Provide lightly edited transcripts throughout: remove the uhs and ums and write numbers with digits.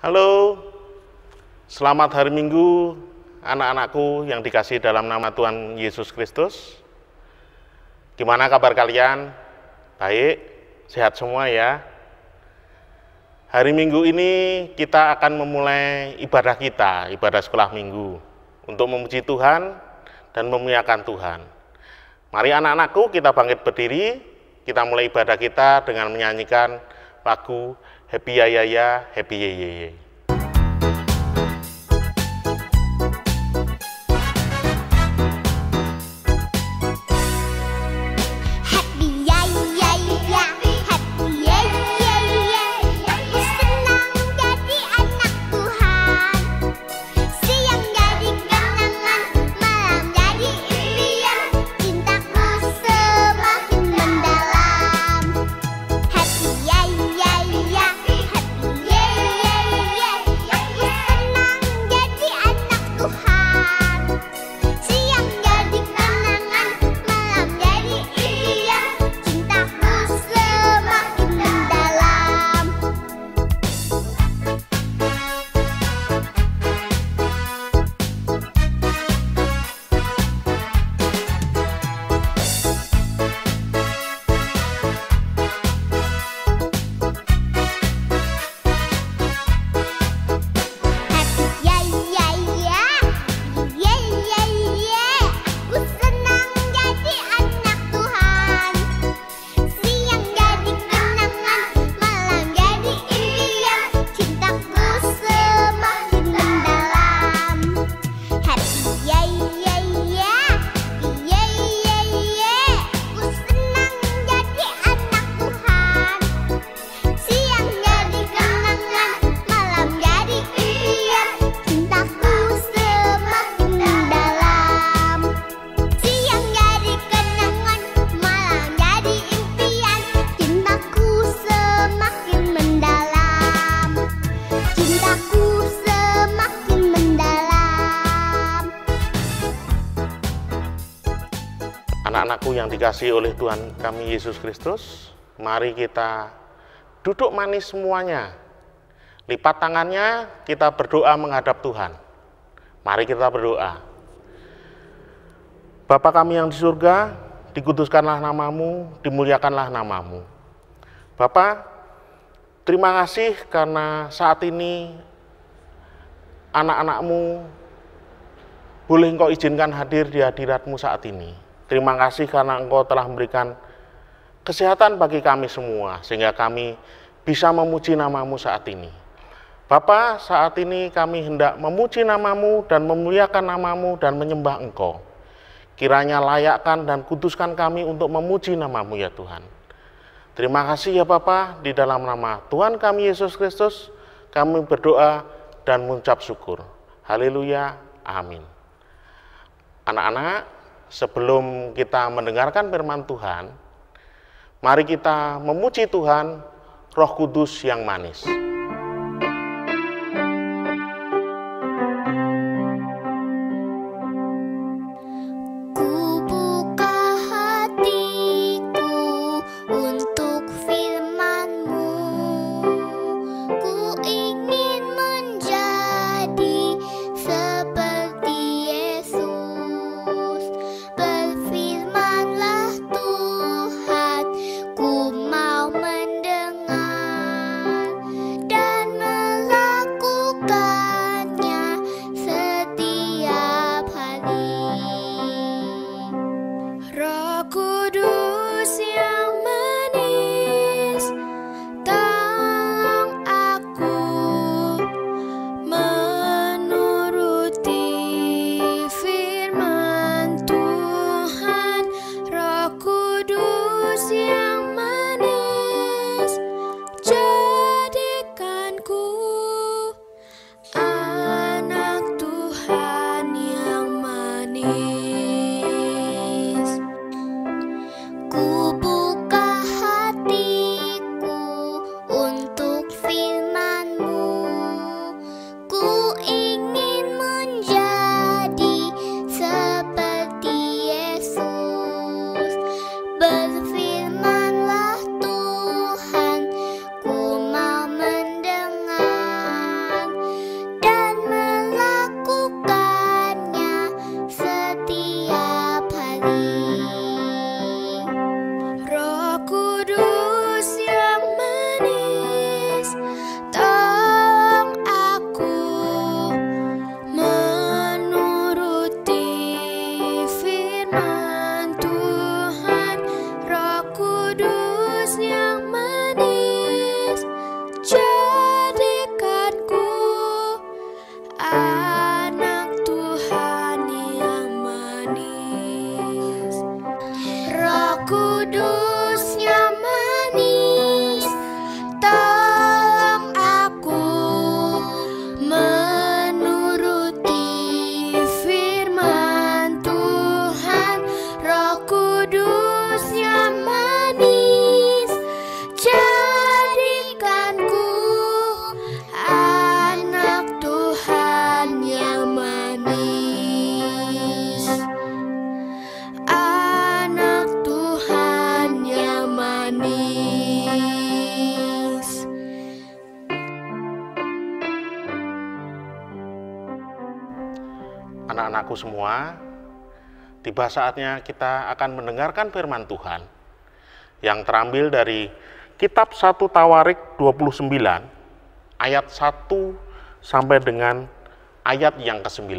Halo, selamat hari Minggu anak-anakku yang dikasihi dalam nama Tuhan Yesus Kristus. Gimana kabar kalian? Baik, sehat semua ya. Hari Minggu ini kita akan memulai ibadah kita, ibadah sekolah minggu, untuk memuji Tuhan dan memuliakan Tuhan. Mari anak-anakku kita bangkit berdiri, kita mulai ibadah kita dengan menyanyikan lagu Happy Ya Ya Ya, Happy Ye Ye Ye. Anak-anakku yang dikasihi oleh Tuhan kami Yesus Kristus, mari kita duduk manis semuanya. Lipat tangannya, kita berdoa menghadap Tuhan. Mari kita berdoa. Bapa kami yang di surga, dikuduskanlah namamu, dimuliakanlah namamu. Bapa, terima kasih karena saat ini anak-anakmu boleh Engkau izinkan hadir di hadirat-Mu saat ini. Terima kasih karena Engkau telah memberikan kesehatan bagi kami semua, sehingga kami bisa memuji nama-Mu saat ini. Bapa, saat ini kami hendak memuji nama-Mu dan memuliakan nama-Mu dan menyembah Engkau. Kiranya layakkan dan kuduskan kami untuk memuji nama-Mu ya Tuhan. Terima kasih ya Bapa, di dalam nama Tuhan kami Yesus Kristus, kami berdoa dan mengucap syukur. Haleluya, amin. Anak-anak, sebelum kita mendengarkan firman Tuhan, mari kita memuji Tuhan, Roh Kudus yang manis. Ku mau mendengar Anak-anakku semua, tiba saatnya kita akan mendengarkan firman Tuhan yang terambil dari kitab 1 Tawarik 29 ayat 1 sampai dengan ayat yang ke-9.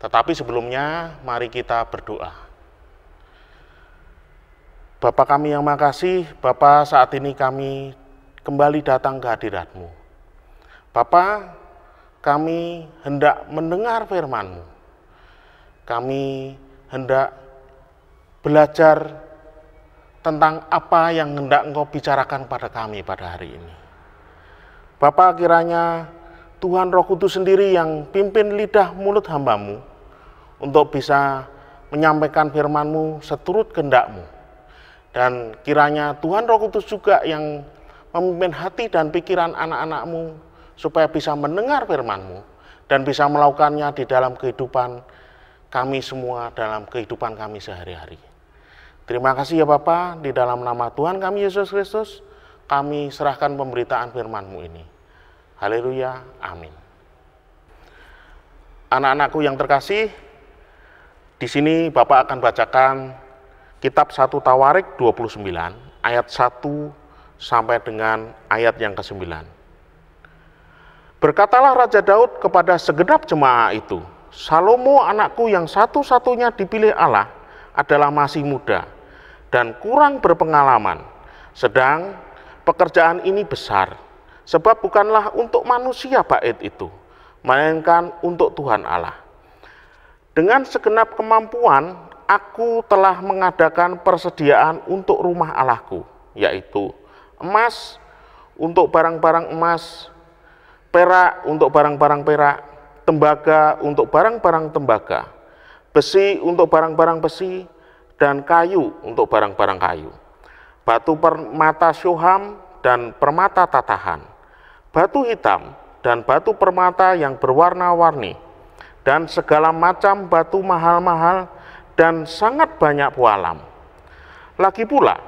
Tetapi sebelumnya mari kita berdoa. Bapa kami yang makasih, Bapa, saat ini kami kembali datang ke hadirat-Mu. Bapa, kami hendak mendengar firman-Mu. Kami hendak belajar tentang apa yang hendak Engkau bicarakan pada kami pada hari ini. Bapa, kiranya Tuhan Roh Kudus sendiri yang pimpin lidah mulut hamba-Mu untuk bisa menyampaikan firman-Mu seturut kehendak-Mu. Dan kiranya Tuhan Roh Kudus juga yang memimpin hati dan pikiran anak-anak-Mu supaya bisa mendengar firman-Mu dan bisa melakukannya di dalam kehidupan kami semua, dalam kehidupan kami sehari-hari. Terima kasih ya Bapa, di dalam nama Tuhan kami Yesus Kristus, kami serahkan pemberitaan firman-Mu ini. Haleluya, amin. Anak-anakku yang terkasih, di sini Bapak akan bacakan kitab 1 Tawarik 29, ayat 1 sampai dengan ayat yang ke-9. Berkatalah Raja Daud kepada segenap jemaah itu, Salomo anakku yang satu-satunya dipilih Allah adalah masih muda dan kurang berpengalaman, sedang pekerjaan ini besar, sebab bukanlah untuk manusia bait itu, melainkan untuk Tuhan Allah. Dengan segenap kemampuan, aku telah mengadakan persediaan untuk rumah Allahku, yaitu emas untuk barang-barang emas, perak untuk barang-barang perak, tembaga untuk barang-barang tembaga, besi untuk barang-barang besi, dan kayu untuk barang-barang kayu, batu permata syoham dan permata tatahan, batu hitam dan batu permata yang berwarna-warni, dan segala macam batu mahal-mahal dan sangat banyak pualam. Lagi pula,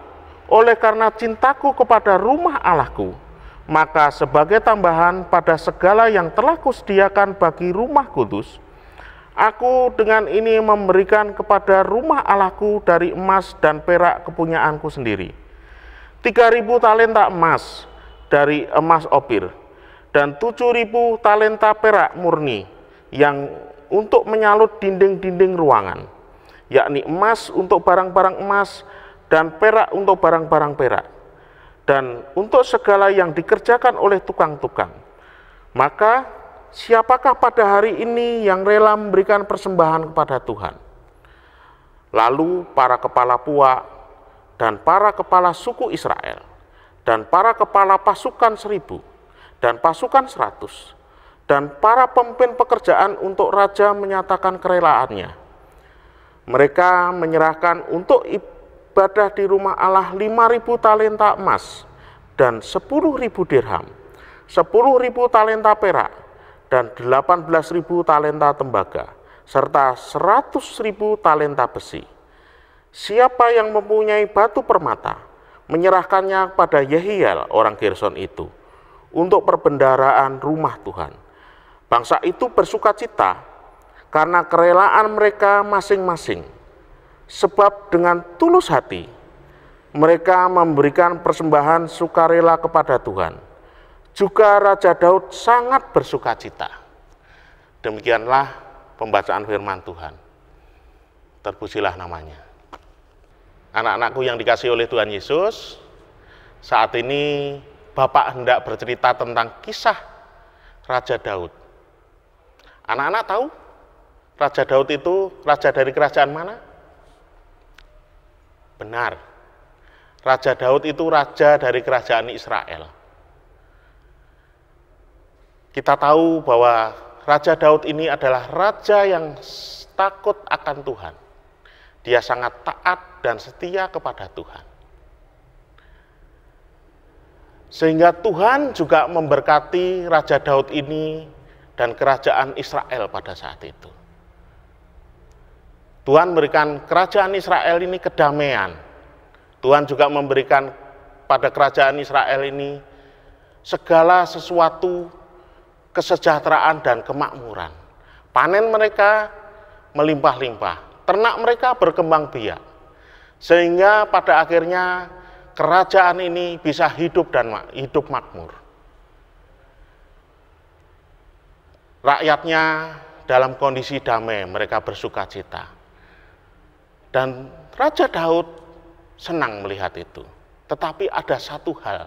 oleh karena cintaku kepada rumah Allahku, maka sebagai tambahan pada segala yang telah kusediakan bagi rumah kudus, aku dengan ini memberikan kepada rumah Allahku dari emas dan perak kepunyaanku sendiri, 3.000 talenta emas dari emas Opir, dan 7.000 talenta perak murni yang untuk menyalut dinding-dinding ruangan, yakni emas untuk barang-barang emas dan perak untuk barang-barang perak, dan untuk segala yang dikerjakan oleh tukang-tukang. Maka siapakah pada hari ini yang rela memberikan persembahan kepada Tuhan? Lalu para kepala puak dan para kepala suku Israel dan para kepala pasukan 1.000 dan pasukan 100 dan para pemimpin pekerjaan untuk raja menyatakan kerelaannya. Mereka menyerahkan untuk ibadah di rumah Allah 5.000 talenta emas dan 10.000 dirham, 10.000 talenta perak dan 18.000 talenta tembaga, serta 100.000 talenta besi. Siapa yang mempunyai batu permata, menyerahkannya pada Yehiel orang Gerson itu untuk perbendaharaan rumah Tuhan. Bangsa itu bersukacita karena kerelaan mereka masing-masing, sebab dengan tulus hati mereka memberikan persembahan sukarela kepada Tuhan. Juga Raja Daud sangat bersukacita. Demikianlah pembacaan firman Tuhan. Terpujilah namanya. Anak-anakku yang dikasihi oleh Tuhan Yesus, saat ini Bapak hendak bercerita tentang kisah Raja Daud. Anak-anak tahu Raja Daud itu raja dari kerajaan mana? Benar. Raja Daud itu raja dari kerajaan Israel. Kita tahu bahwa Raja Daud ini adalah raja yang takut akan Tuhan. Dia sangat taat dan setia kepada Tuhan. Sehingga Tuhan juga memberkati Raja Daud ini dan kerajaan Israel pada saat itu. Tuhan memberikan kerajaan Israel ini kedamaian. Tuhan juga memberikan pada kerajaan Israel ini segala sesuatu kesejahteraan dan kemakmuran. Panen mereka melimpah-limpah, ternak mereka berkembang biak, sehingga pada akhirnya kerajaan ini bisa hidup dan hidup makmur. Rakyatnya dalam kondisi damai, mereka bersuka cita. Dan Raja Daud senang melihat itu. Tetapi ada satu hal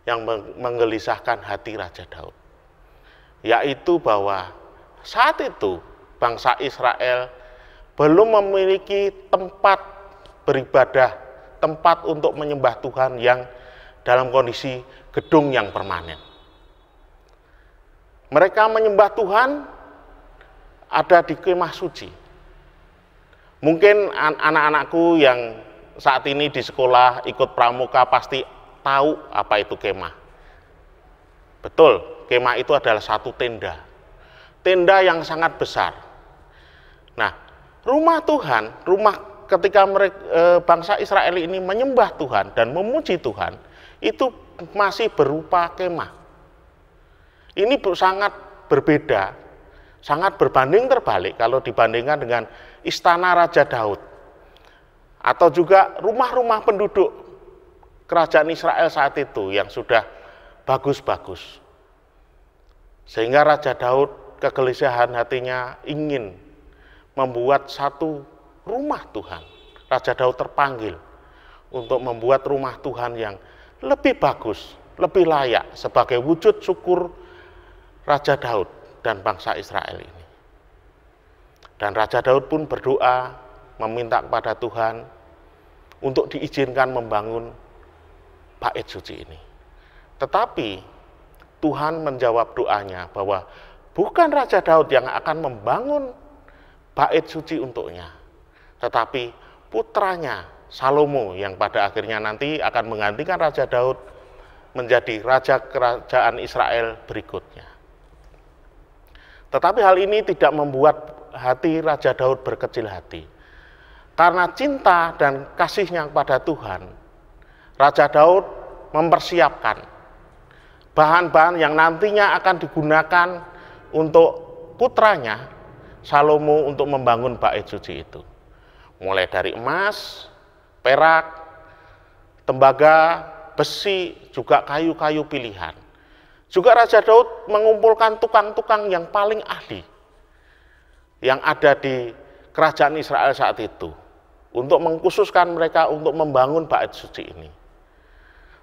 yang menggelisahkan hati Raja Daud, yaitu bahwa saat itu bangsa Israel belum memiliki tempat beribadah, tempat untuk menyembah Tuhan yang dalam kondisi gedung yang permanen. Mereka menyembah Tuhan ada di kemah suci. Mungkin anak-anakku yang saat ini di sekolah ikut pramuka pasti tahu apa itu kemah. Betul, kemah itu adalah satu tenda. Tenda yang sangat besar. Nah, rumah Tuhan, rumah ketika bangsa Israel ini menyembah Tuhan dan memuji Tuhan, itu masih berupa kemah. Ini sangat berbeda, sangat berbanding terbalik kalau dibandingkan dengan istana Raja Daud, atau juga rumah-rumah penduduk kerajaan Israel saat itu yang sudah bagus-bagus. Sehingga Raja Daud kegelisahan hatinya ingin membuat satu rumah Tuhan. Raja Daud terpanggil untuk membuat rumah Tuhan yang lebih bagus, lebih layak sebagai wujud syukur Raja Daud dan bangsa Israel ini. Dan Raja Daud pun berdoa meminta kepada Tuhan untuk diizinkan membangun bait suci ini. Tetapi Tuhan menjawab doanya bahwa bukan Raja Daud yang akan membangun bait suci untuknya, tetapi putranya Salomo yang pada akhirnya nanti akan menggantikan Raja Daud menjadi raja kerajaan Israel berikutnya. Tetapi hal ini tidak membuat hati Raja Daud berkecil hati. Karena cinta dan kasihnya kepada Tuhan, Raja Daud mempersiapkan bahan-bahan yang nantinya akan digunakan untuk putranya Salomo untuk membangun bait suci itu. Mulai dari emas, perak, tembaga, besi, juga kayu-kayu pilihan. Juga Raja Daud mengumpulkan tukang-tukang yang paling ahli yang ada di kerajaan Israel saat itu untuk mengkhususkan mereka untuk membangun bait suci ini.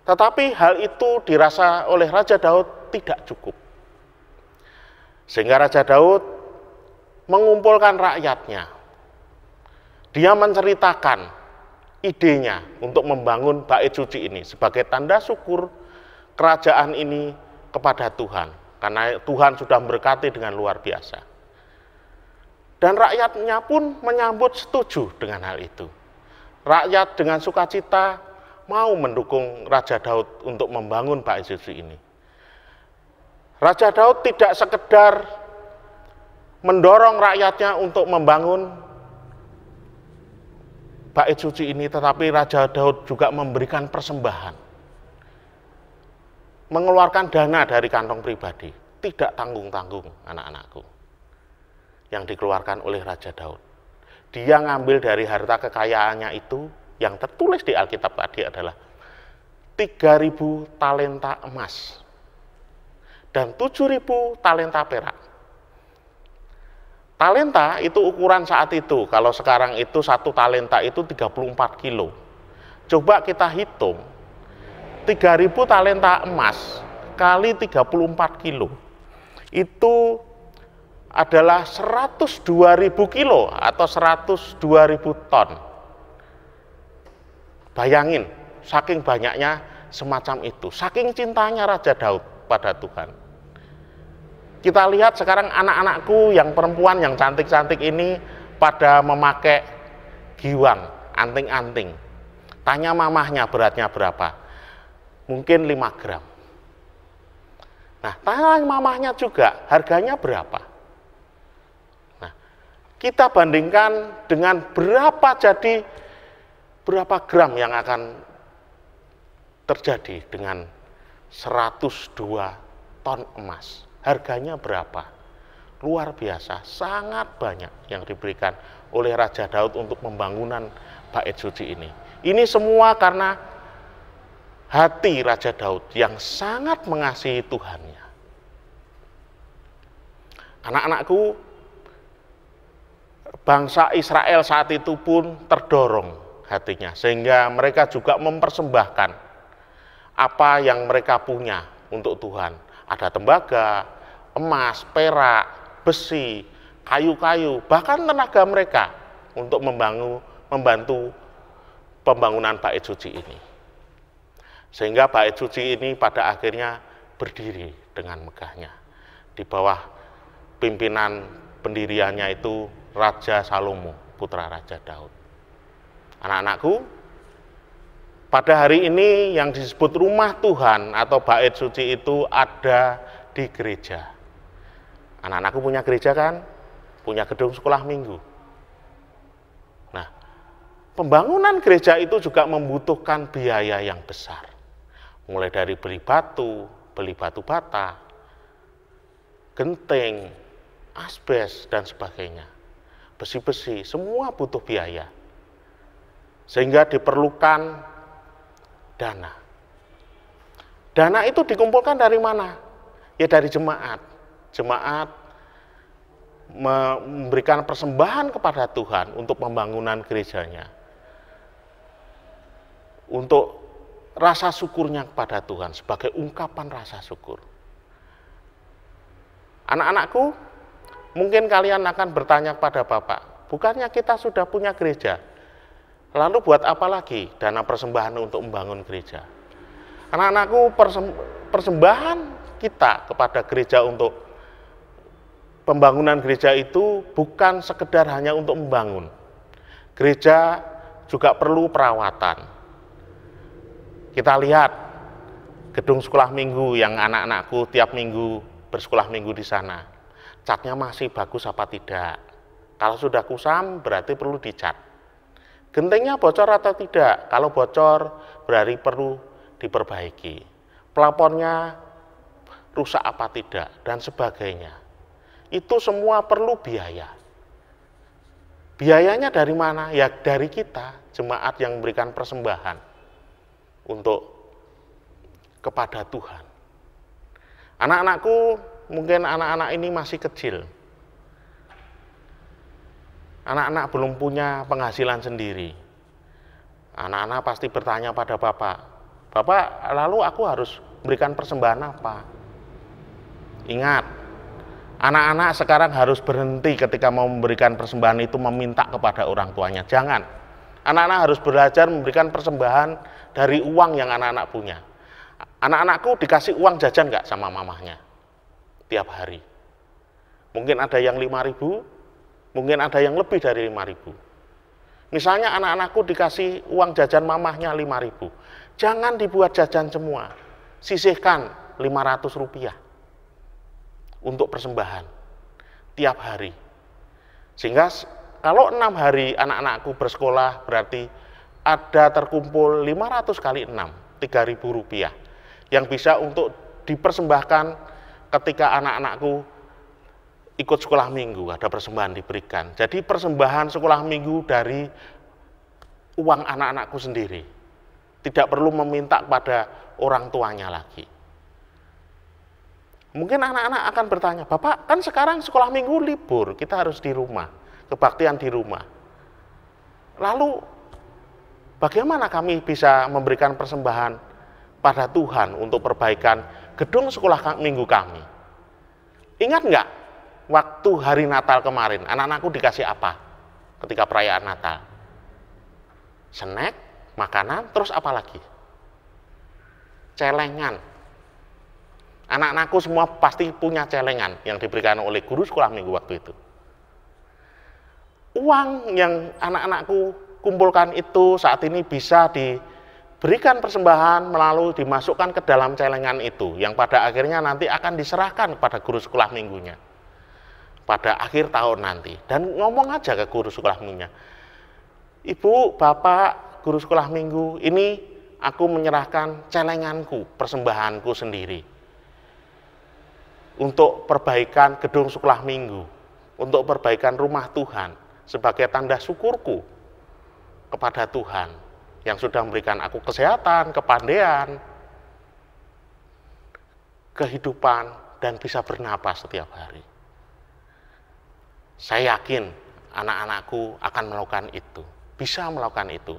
Tetapi hal itu dirasa oleh Raja Daud tidak cukup. Sehingga Raja Daud mengumpulkan rakyatnya. Dia menceritakan idenya untuk membangun bait suci ini sebagai tanda syukur kerajaan ini kepada Tuhan, karena Tuhan sudah memberkati dengan luar biasa. Dan rakyatnya pun menyambut setuju dengan hal itu. Rakyat dengan sukacita mau mendukung Raja Daud untuk membangun bait suci ini. Raja Daud tidak sekedar mendorong rakyatnya untuk membangun bait suci ini, tetapi Raja Daud juga memberikan persembahan. Mengeluarkan dana dari kantong pribadi, tidak tanggung-tanggung anak-anakku, yang dikeluarkan oleh Raja Daud. Dia ngambil dari harta kekayaannya itu, yang tertulis di Alkitab tadi adalah 3.000 talenta emas dan 7.000 talenta perak. Talenta itu ukuran saat itu, kalau sekarang itu 1 talenta itu 34 kilo. Coba kita hitung, 3.000 talenta emas kali 34 kilo, itu adalah 102.000 kilo atau 102.000 ton. Bayangin, saking banyaknya semacam itu, saking cintanya Raja Daud pada Tuhan. Kita lihat sekarang anak-anakku yang perempuan yang cantik-cantik ini pada memakai giwang, anting-anting. Tanya mamahnya beratnya berapa? Mungkin 5 gram. Nah, tanya mamahnya juga harganya berapa? Nah, kita bandingkan dengan berapa gram yang akan terjadi dengan 102 ton emas. Harganya berapa? luar biasa, sangat banyak yang diberikan oleh Raja Daud untuk pembangunan bait suci ini. Ini semua karena hati Raja Daud yang sangat mengasihi Tuhannya. Anak-anakku, bangsa Israel saat itu pun terdorong hatinya, sehingga mereka juga mempersembahkan apa yang mereka punya untuk Tuhan. Ada tembaga, emas, perak, besi, kayu-kayu, bahkan tenaga mereka untuk membantu pembangunan bait suci ini. Sehingga bait suci ini pada akhirnya berdiri dengan megahnya di bawah pimpinan pendiriannya itu Raja Salomo, putra Raja Daud. Anak-anakku, pada hari ini yang disebut rumah Tuhan atau bait suci itu ada di gereja. Anak-anakku punya gereja kan? Punya gedung sekolah minggu. Nah, pembangunan gereja itu juga membutuhkan biaya yang besar. Mulai dari beli batu bata, genting, asbes, dan sebagainya. Besi-besi, semua butuh biaya. Sehingga diperlukan dana. Dana itu dikumpulkan dari mana? Ya dari jemaat. Jemaat memberikan persembahan kepada Tuhan untuk pembangunan gerejanya. Untuk rasa syukurnya kepada Tuhan sebagai ungkapan rasa syukur. Anak-anakku, mungkin kalian akan bertanya kepada Bapak, bukannya kita sudah punya gereja? Lalu buat apa lagi dana persembahan untuk membangun gereja? Anak-anakku, persembahan kita kepada gereja untuk pembangunan gereja itu bukan sekedar hanya untuk membangun. Gereja juga perlu perawatan. Kita lihat gedung sekolah minggu yang anak-anakku tiap minggu bersekolah minggu di sana. Catnya masih bagus apa tidak? Kalau sudah kusam berarti perlu dicat. Gentengnya bocor atau tidak? Kalau bocor berarti perlu diperbaiki. Plafonnya rusak apa tidak? Dan sebagainya. Itu semua perlu biaya. Biayanya dari mana? Ya dari kita, jemaat yang memberikan persembahan untuk kepada Tuhan. Anak-anakku, mungkin anak-anak ini masih kecil. Anak-anak belum punya penghasilan sendiri. Anak-anak pasti bertanya pada Bapak, Bapak, lalu aku harus berikan persembahan apa? Ingat, anak-anak sekarang harus berhenti ketika mau memberikan persembahan itu meminta kepada orang tuanya. Jangan. Anak-anak harus belajar memberikan persembahan dari uang yang anak-anak punya. Anak-anakku dikasih uang jajan nggak sama mamahnya? Tiap hari. Mungkin ada yang 5.000, mungkin ada yang lebih dari 5.000. Misalnya anak-anakku dikasih uang jajan mamahnya 5.000. Jangan dibuat jajan semua. Sisihkan 500 rupiah untuk persembahan tiap hari. Sehingga kalau 6 hari anak-anakku bersekolah berarti ada terkumpul 500 kali 6, 3.000 rupiah yang bisa untuk dipersembahkan ketika anak-anakku ikut sekolah minggu, ada persembahan diberikan. Jadi persembahan sekolah minggu dari uang anak-anakku sendiri. Tidak perlu meminta kepada orang tuanya lagi. Mungkin anak-anak akan bertanya, Bapak kan sekarang sekolah minggu libur, kita harus di rumah, kebaktian di rumah. Lalu bagaimana kami bisa memberikan persembahan pada Tuhan untuk perbaikan gedung sekolah minggu kami? Ingat nggak? Waktu hari Natal kemarin, anak-anakku dikasih apa ketika perayaan Natal? Snack, makanan, terus apa lagi? Celengan. Anak-anakku semua pasti punya celengan yang diberikan oleh guru sekolah minggu waktu itu. Uang yang anak-anakku kumpulkan itu saat ini bisa diberikan persembahan melalui dimasukkan ke dalam celengan itu, yang pada akhirnya nanti akan diserahkan kepada guru sekolah minggunya pada akhir tahun nanti. Dan ngomong aja ke guru sekolah minggunya, Ibu, Bapak, guru sekolah minggu, ini aku menyerahkan celenganku, persembahanku sendiri untuk perbaikan gedung sekolah minggu, untuk perbaikan rumah Tuhan, sebagai tanda syukurku kepada Tuhan yang sudah memberikan aku kesehatan, kepandaian, kehidupan, dan bisa bernapas setiap hari. Saya yakin anak-anakku akan melakukan itu, bisa melakukan itu.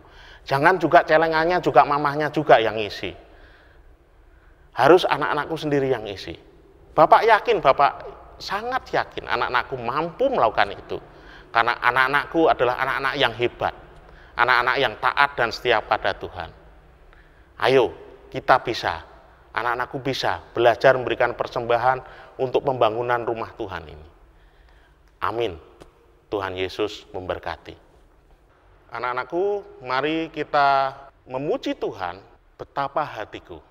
Jangan juga celengannya juga mamahnya juga yang isi. Harus anak-anakku sendiri yang isi. Bapak yakin, Bapak sangat yakin anak-anakku mampu melakukan itu. Karena anak-anakku adalah anak-anak yang hebat, anak-anak yang taat dan setia pada Tuhan. Ayo, kita bisa, anak-anakku bisa belajar memberikan persembahan untuk pembangunan rumah Tuhan ini. Amin. Tuhan Yesus memberkati. Anak-anakku, mari kita memuji Tuhan, betapa hatiku.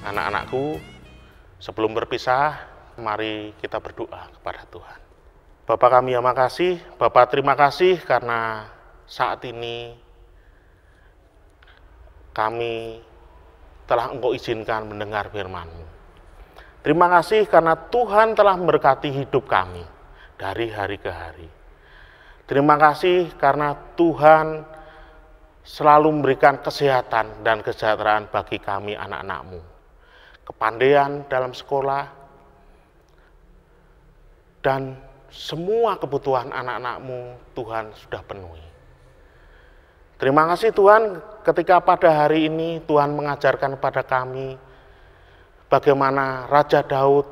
Anak-anakku, sebelum berpisah, mari kita berdoa kepada Tuhan. Bapa kami yang makasih, Bapak terima kasih karena saat ini kami telah Engkau izinkan mendengar firman-Mu. Terima kasih karena Tuhan telah memberkati hidup kami dari hari ke hari. Terima kasih karena Tuhan selalu memberikan kesehatan dan kesejahteraan bagi kami anak-anak-Mu. Kepandaian dalam sekolah, dan semua kebutuhan anak-anak-Mu Tuhan sudah penuhi. Terima kasih Tuhan ketika pada hari ini Tuhan mengajarkan kepada kami bagaimana Raja Daud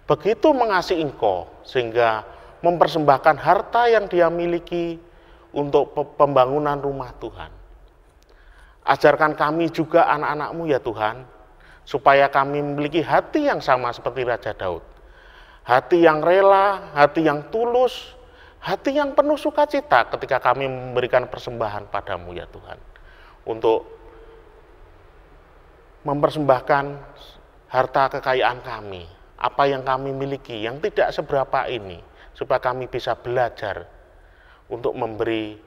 begitu mengasihi Engkau sehingga mempersembahkan harta yang dia miliki untuk pembangunan rumah Tuhan. Ajarkan kami juga anak-anak-Mu ya Tuhan, supaya kami memiliki hati yang sama seperti Raja Daud. Hati yang rela, hati yang tulus, hati yang penuh sukacita ketika kami memberikan persembahan padamu ya Tuhan. Untuk mempersembahkan harta kekayaan kami, apa yang kami miliki, yang tidak seberapa ini, supaya kami bisa belajar untuk memberi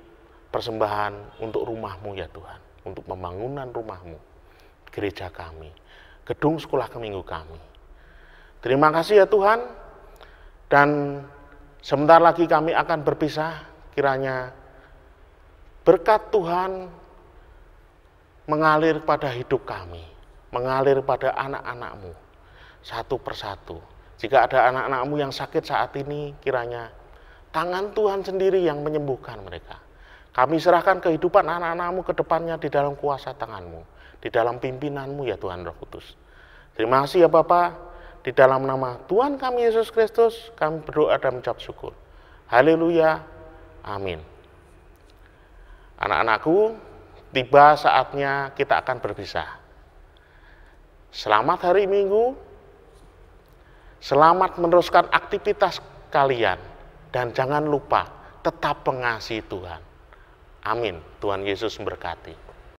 persembahan untuk rumah-Mu ya Tuhan, untuk pembangunan rumah-Mu, gereja kami, gedung sekolah minggu kami. Terima kasih ya Tuhan, dan sebentar lagi kami akan berpisah, kiranya berkat Tuhan mengalir pada hidup kami, mengalir pada anak-anak-Mu, satu persatu. Jika ada anak-anak-Mu yang sakit saat ini, kiranya tangan Tuhan sendiri yang menyembuhkan mereka. Kami serahkan kehidupan anak-anak-Mu ke depannya di dalam kuasa tangan-Mu, di dalam pimpinan-Mu ya Tuhan Roh Kudus. Terima kasih ya Bapa, di dalam nama Tuhan kami Yesus Kristus, kami berdoa dan mengucap syukur. Haleluya, amin. Anak-anakku, tiba saatnya kita akan berpisah. Selamat hari Minggu, selamat meneruskan aktivitas kalian, dan jangan lupa tetap mengasihi Tuhan. Amin. Tuhan Yesus memberkati.